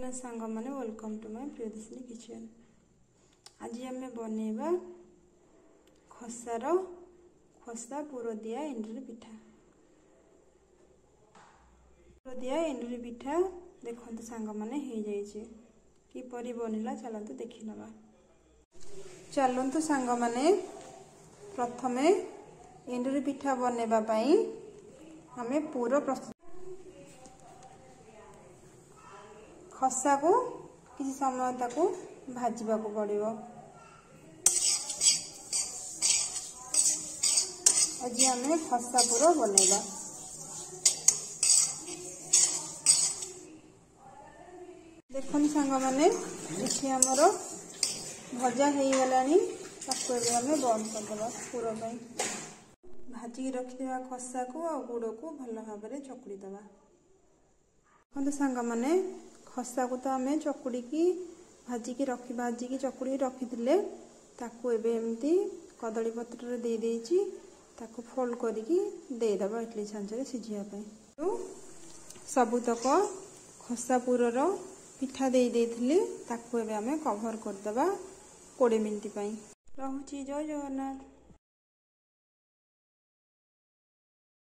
Hello सांग मैंने welcome to my Priyadarshini kitchen. आज आम बनैबा खसा पुर दिया एंडुरी पिठा। पुर दिया एंडुरी पिठा देखते सांग मैंने किपरि बनला चलतु देखी नवा। चलतु सांग मैंने प्रथम एंडुरी पिठा बनैबा आम पुर प्रस्तुत खसा को किसी समय ताको भाजवा को पड़ो। आज आम खसा पुर बनैबा। देखो सांग मैंने ये आमर भजा हो गलानी आम बंद करदे पुर भाजिक रखिदेवा खसा को आ गुड़ को भल भाव में चकुड़ी दबा। देखो सांग मैंने खसा को तो आम चकुड़ी की भाजिकी चकुड़ी रखी एमती कदली पत्र दे देइछि ताको फोल्ड करिकी देदबा इडली छांचरे सिझियापे। सबुतक खसा पुरर पिठा दे देइथिली ताको एबे आमे कभर करदबा 20 मिनिट पई। रहुछि जय जगन्नाथ।